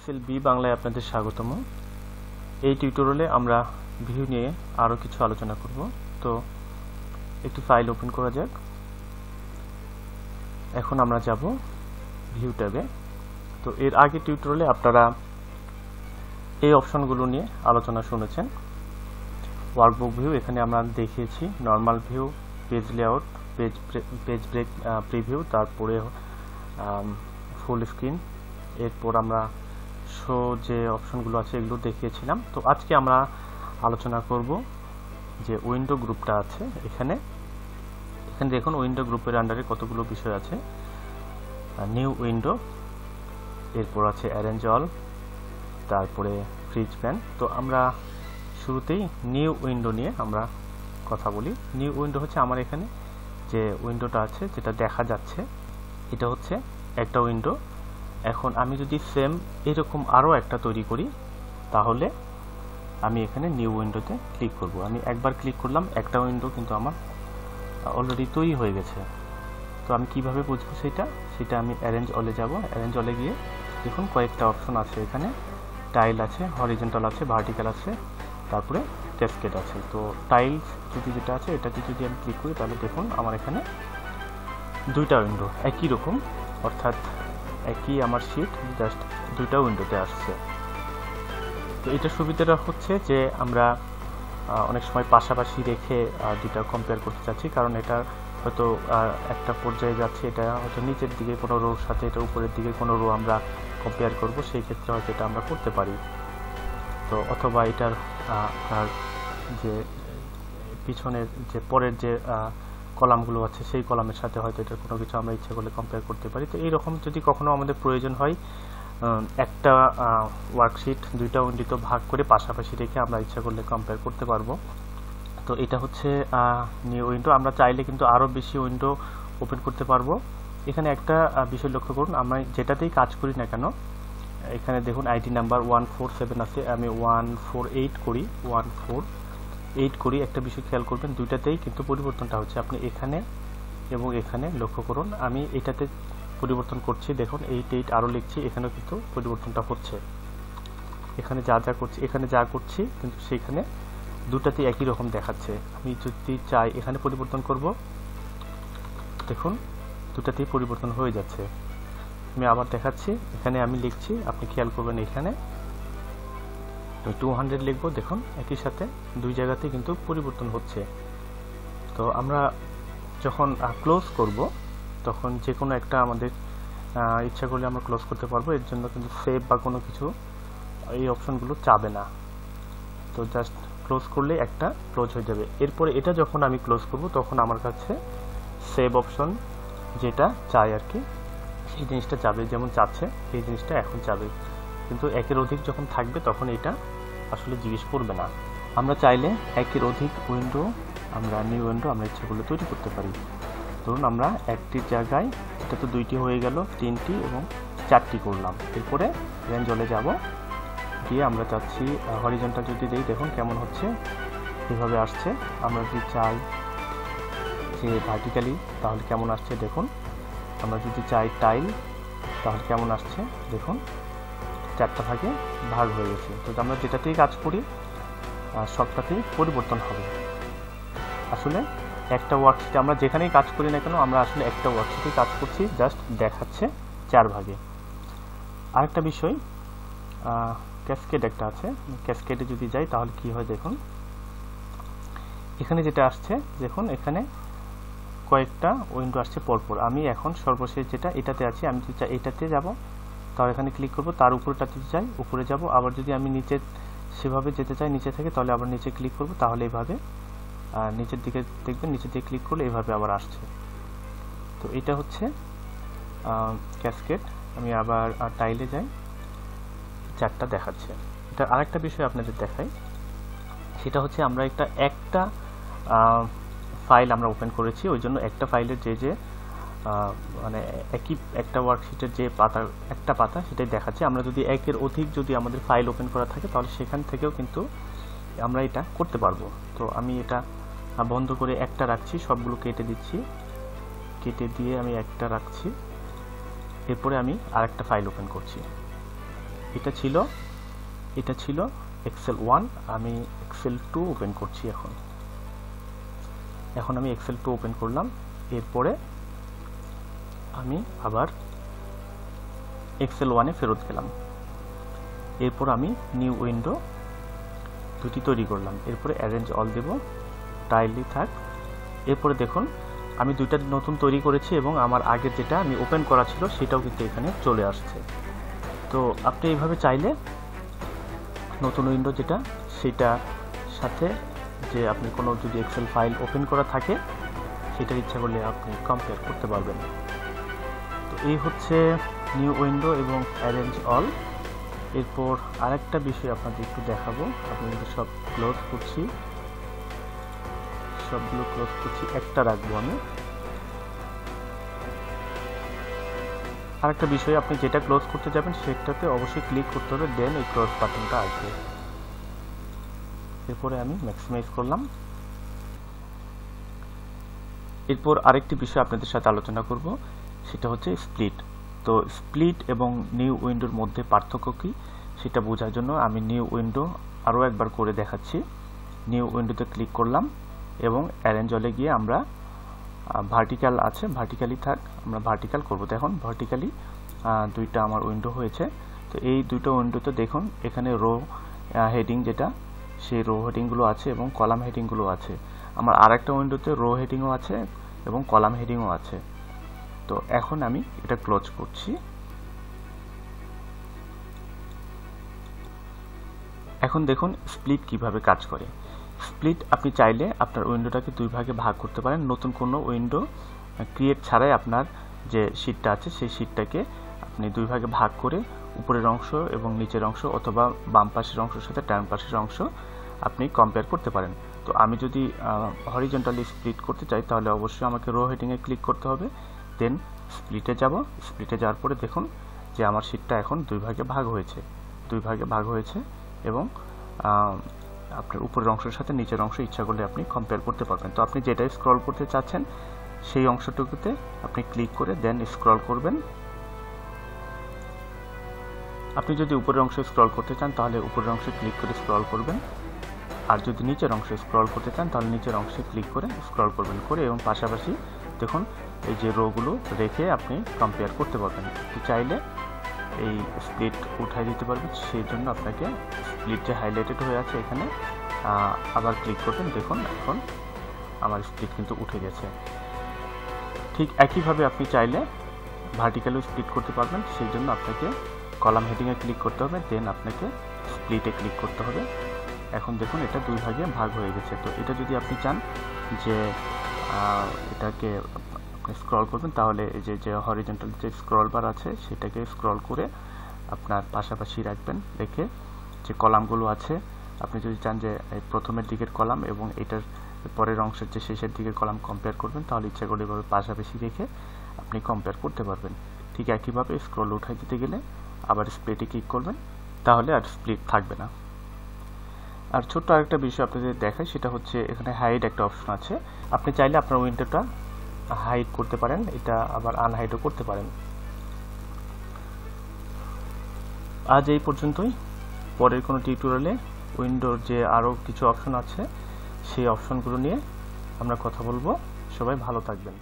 Excel B বাংলায় আপনাদের স্বাগতম। এই টিউটোরিয়ালে আমরা ভিউ নিয়ে আরো কিছু আলোচনা করব। তো একটি ফাইল ওপেন করা যাক। এখন আমরা যাব ভিউ ট্যাবে। তো এর আগে টিউটোরিয়ালে আপনারা এই অপশনগুলো নিয়ে আলোচনা শুনেছেন। ওয়ার্কবুক ভিউ, এখানে আমরা দেখিয়েছি normal view, page layout, page break preview, তারপরে ফুল স্ক্রিন, এরপর আমরা শো যে অপশনগুলো আছে এগুলো দেখিয়েছিলাম। তো আজকে আমরা আলোচনা করব যে উইন্ডো গ্রুপটা আছে। এখানে দেখুন উইন্ডো গ্রুপের আন্ডারে কতগুলো বিষয় আছে। নিউ উইন্ডো, এরপর আছে অ্যারেঞ্জ অল, তারপরে ফ্রিজ প্যান। তো আমরা শুরুতেই নিউ উইন্ডো নিয়ে আমরা কথা বলি। নিউ উইন্ডো হচ্ছে আমার এখানে যে উইন্ডোটা আছে যেটা দেখা যাচ্ছে, এটা হচ্ছে একটা উইন্ডো। এখন আমি যদি সেম এরকম আরও একটা তৈরি করি তাহলে আমি এখানে নিউ উইন্ডোতে ক্লিক করব। আমি একবার ক্লিক করলাম, একটা উইন্ডো কিন্তু আমার অলরেডি তৈরি হয়ে গেছে। তো আমি কিভাবে বুঝবো সেটা আমি অ্যারেঞ্জ অলে যাব। অ্যারেঞ্জ অলে গিয়ে দেখুন কয়েকটা অপশন আছে, এখানে টাইল আছে, হরিজন্টাল আছে, ভার্টিক্যাল আছে, তারপরে ক্যাসকেড আছে। তো টাইলস যেটা আছে এটাতে যদি আমি ক্লিক করি তাহলে দেখুন আমার এখানে দুইটা উইন্ডো একই রকম, অর্থাৎ একই আমার শীট, জাস্ট দুইটা উইন্ডোতে আসছে। তো এটা সুবিধাটা হচ্ছে যে আমরা অনেক সময় পাশাপাশি রেখে দুইটা কম্পেয়ার করতে চাচ্ছি, কারণ এটা হয়তো একটা পর্যায়ে যাচ্ছে, এটা হয়তো নিচের দিকে কোনো রোর সাথে এটা উপরের দিকে কোনো রো আমরা কম্পেয়ার করব, সেই ক্ষেত্রে হয়তো এটা আমরা করতে পারি। তো অথবা এটার যে পিছনের যে পরের যে কলামগুলো আছে সেই কলামের সাথে হয়তো এটার কোনো কিছু আমরা ইচ্ছা করলে কম্পেয়ার করতে পারি। তো এইরকম যদি কখনো আমাদের প্রয়োজন হয়, একটা ওয়ার্কশিট দুইটা উইন্ডোতে ভাগ করে পাশাপাশি রেখে আমরা ইচ্ছা করলে কম্পেয়ার করতে পারবো। তো এটা হচ্ছে নিউ উইন্ডো। আমরা চাইলে কিন্তু আরও বেশি উইন্ডো ওপেন করতে পারবো। এখানে একটা বিষয় লক্ষ্য করুন, আমরা যেটাতেই কাজ করি না কেন, এখানে দেখুন আইডি নাম্বার 147 আছে, আমি 148 করি, 148 করি। একটা বিষয় খেয়াল করবেন, দুইটাতেই কিন্তু পরিবর্তনটা হচ্ছে। আপনি এখানে এবং এখানে লক্ষ্য করুন, আমি এটাতে পরিবর্তন করছি, দেখুন 88 আরও লিখছি, এখানেও কিন্তু পরিবর্তনটা হচ্ছে। এখানে যা করছি, এখানে যা করছি কিন্তু সেইখানে দুটাতেই একই রকম দেখাচ্ছে। আমি যদি চাই এখানে পরিবর্তন করব, দেখুন দুটাতেই পরিবর্তন হয়ে যাচ্ছে। আমি আবার দেখাচ্ছি, এখানে আমি লিখছি, আপনি খেয়াল করবেন এখানে 200 লিখবো, দেখুন একই সাথে দুই জায়গাতেই কিন্তু পরিবর্তন হচ্ছে। তো আমরা যখন ক্লোজ করব তখন যে কোনো একটা আমাদের ইচ্ছা করলে আমরা ক্লোজ করতে পারবো। এর জন্য কিন্তু সেভ বা কোনো কিছু এই অপশনগুলো চাবে না। তো জাস্ট ক্লোজ করলে একটা ক্লোজ হয়ে যাবে। এরপরে এটা যখন আমি ক্লোজ করব তখন আমার কাছে সেভ অপশন যেটা চাই আর কি, সেই জিনিসটা চাবে, যেমন চাচ্ছে এই জিনিসটা এখন চাবে। কিন্তু একের অধিক যখন থাকবে তখন এটা আসলে জিজ্ঞেস করবে না। আমরা চাইলে একের অধিক উইন্ডো, আমরা নিউ উইন্ডো আমরা ইচ্ছা করলে তৈরি করতে পারি। ধরুন আমরা একটির জায়গায়, এটা তো দুইটি হয়ে গেল, 3টি এবং 4টি করলাম। এরপরে রেঞ্জ অলে যাব, গিয়ে আমরা চাচ্ছি হরিজন্টাল যদি দেই, দেখুন কেমন হচ্ছে, এভাবে আসছে। আমরা যদি চাই যে ভার্টিক্যালি তাহলে কেমন আসছে দেখুন। আমরা যদি চাই টাইল তাহলে কেমন আসছে দেখুন, 4টা ভাগে ভাগ হয়ে গেছে। তো আমরা যেটাতেই কাজ করি সবটাতেই পরিবর্তন হবে। আসলে একটা ওয়ার্কশিটে আমরা যেখানেই কাজ করি না কেন, আমরা আসলে একটা ওয়ার্কশিটেই কাজ করছি, জাস্ট দেখাচ্ছে 4 ভাগে। আরেকটা বিষয়, ক্যাসকেড একটা আছে, ক্যাসকেডে যদি যাই তাহলে কি হয় দেখুন, এখানে যেটা আসছে দেখুন, এখানে কয়েকটা উইন্ডো আসছে পরপর। আমি এখন সর্বশেষ যেটা এটাতে আছি, আমি যদি চাই এটাতে যাব তাহলে এখানে ক্লিক করব, তার উপরেটাতে চাই উপরে যাব, আবার যদি আমি নিচে সেভাবে যেতে চাই নিচে থেকে তাহলে আবার নিচে ক্লিক করব, তাহলে এইভাবে নিচের দিকে দেখবেন, নিচের দিকে ক্লিক করলে এইভাবে আবার আসছে। তো এটা হচ্ছে ক্যাসকেড। আমি আবার টাইলে যাই, 4টা দেখাচ্ছে। এটা আরেকটা বিষয় আপনাদের দেখাই, সেটা হচ্ছে আমরা একটা ফাইল আমরা ওপেন করেছি, ওই জন্য একটা ফাইলের যে মানে একই একটা ওয়ার্কশিটের যে একটা পাতা সেটাই দেখাচ্ছে। আমরা যদি একের অধিক যদি আমাদের ফাইল ওপেন করা থাকে তাহলে সেখান থেকেও কিন্তু আমরা এটা করতে পারবো। তো আমি এটা বন্ধ করে একটা রাখছি, সবগুলো কেটে দিচ্ছি, কেটে দিয়ে আমি একটা রাখছি। এরপরে আমি আরেকটা ফাইল ওপেন করছি, এটা ছিল এক্সেল 1, আমি এক্সেল 2 ওপেন করছি। এখন আমি এক্সেল 2 ওপেন করলাম। এরপরে আমি আবার এক্সেল 1 এ ফেরত গেলাম। এরপর আমি নিউ উইন্ডো দুটি তৈরি করলাম। এরপরে অ্যারেঞ্জ অল দেব, টাইলি থাক। এরপরে দেখুন আমি দুইটা নতুন তৈরি করেছি এবং আমার আগের যেটা আমি ওপেন করা ছিল সেটাও কিন্তু এখানে চলে আসছে। তো আপনি এইভাবে চাইলে নতুন উইন্ডো যেটা সেটা সাথে যে আপনি কোনো যদি এক্সেল ফাইল ওপেন করা থাকে সেটার ইচ্ছা করলে আপনি কম্পেয়ার করতে পারবেন। তো এই হচ্ছে নিউ উইন্ডো এবং অ্যারেঞ্জ অল। এরপর আরেকটা বিষয় আপনাদের একটু দেখাবো। আমি কিন্তু সব ক্লোজ করছি, সবগুলো ক্লোজ করছি, একটা রাখবো আমি। আরেকটা বিষয়, আপনি যেটা ক্লোজ করতে যাবেন সেটাতে অবশ্যই ক্লিক করতে হবে, দেন এই ক্লোজ বাটনটা আসবে। এরপরে আমি ম্যাক্সিমাইজ করলাম। এরপর আরেকটি বিষয় আপনাদের সাথে আলোচনা করব, সেটা হচ্ছে স্প্লিট। তো স্প্লিট এবং নিউ উইন্ডোর মধ্যে পার্থক্য কি সেটা বোঝার জন্য আমি নিউ উইন্ডো আরও একবার করে দেখাচ্ছি। নিউ উইন্ডোতে ক্লিক করলাম এবং অ্যারেঞ্জ অলে গিয়ে আমরা ভার্টিক্যাল আছে, ভার্টিক্যালি থাক, আমরা ভার্টিক্যাল করবো। তো এখন ভার্টিক্যালি দুইটা আমার উইন্ডো হয়েছে। তো এই দুটো উইন্ডোতে দেখুন এখানে রো হেডিং যেটা, সেই রো হেডিংগুলো আছে এবং কলাম হেডিংগুলো আছে। আমার আরেকটা উইন্ডোতে রো হেডিংও আছে এবং কলাম হেডিংও আছে। তো এখন আমি এটা ক্লোজ করছি। এখন দেখুন স্প্লিট কিভাবে কাজ করে। স্প্লিট আপনি চাইলে আপনার উইন্ডোটাকে দুই ভাগে ভাগ করতে পারেন। নতুন কোনো উইন্ডো ক্রিয়েট ছাড়াই আপনার যে শীটটা আছে সেই শীটটাকে আপনি দুই ভাগে ভাগ করে উপরের অংশ এবং নিচের অংশ অথবা বাম পাশের অংশের সাথে ডান পাশের অংশ আপনি কম্পেয়ার করতে পারেন। তো আমি যদি হরিজন্টালি স্প্লিট করতে চাই তাহলে অবশ্যই আমাকে রো হেডিংয়ে ক্লিক করতে হবে, দেন স্প্লিটে যাব। স্প্লিটে যাওয়ার পরে দেখুন যে আমার শীটটা এখন দুই ভাগে ভাগ হয়েছে এবং আপনার উপরের অংশের সাথে নিচের অংশ ইচ্ছা করলে আপনি কম্পেয়ার করতে পারবেন। তো আপনি যেটাই স্ক্রল করতে চাচ্ছেন সেই অংশটুকুতে আপনি ক্লিক করে দেন স্ক্রল করবেন। আপনি যদি উপরের অংশে স্ক্রল করতে চান তাহলে উপরের অংশে ক্লিক করে স্ক্রল করবেন, আর যদি নিচের অংশে স্ক্রল করতে চান তাহলে নিচের অংশে ক্লিক করে স্ক্রল করবেন করে এবং পাশাপাশি দেখুন এই যে রোগুলো রেখে আপনি কম্পেয়ার করতে পারবেন। চাইলে এই স্প্লিট উঠাই দিতে পারবেন, সেই জন্য আপনাকে স্প্লিট যে হাইলাইটেড হয়ে আছে এখানে আবার ক্লিক করবেন। দেখুন এখন আমার স্প্লিট কিন্তু উঠে গেছে। ঠিক একইভাবে আপনি চাইলে ভার্টিক্যালও স্প্লিট করতে পারবেন, সেই জন্য আপনাকে কলাম হেডিংয়ে ক্লিক করতে হবে, দেন আপনাকে স্প্লিটে ক্লিক করতে হবে। এখন দেখুন এটা দুই ভাগে ভাগ হয়ে গেছে। তো এটা যদি আপনি চান যে এটাকে আপনি স্ক্রল করবেন তাহলে এই যে হরিজন্টাল যে স্ক্রল বার আছে সেটাকে স্ক্রল করে আপনার পাশাপাশি রাখবেন, রেখে যে কলামগুলো আছে আপনি যদি চান যে প্রথমের দিকের কলাম এবং এটার পরের অংশের যে শেষের দিকের কলাম কম্পেয়ার করবেন তাহলে ইচ্ছা করলে এভাবে পাশাপাশি রেখে আপনি কম্পেয়ার করতে পারবেন। ঠিক একইভাবে স্ক্রল উঠাই দিতে গেলে আবার স্প্লিটে ক্লিক করবেন, তাহলে আর স্প্লিট থাকবে না। আর ছোট্ট আরেকটা বিষয় আপনাদের দেখাই, সেটা হচ্ছে এখানে হাইড একটা অপশন আছে। আপনি চাইলে আপনার উইন্ডোটা হাইড করতে পারেন, এটা আবার আনহাইডও করতে পারেন। আজ এই পর্যন্তই। পরের কোনো টিউটোরিয়ালে উইন্ডোর যে আরও কিছু অপশন আছে সেই অপশনগুলো নিয়ে আমরা কথা বলবো। সবাই ভালো থাকবেন।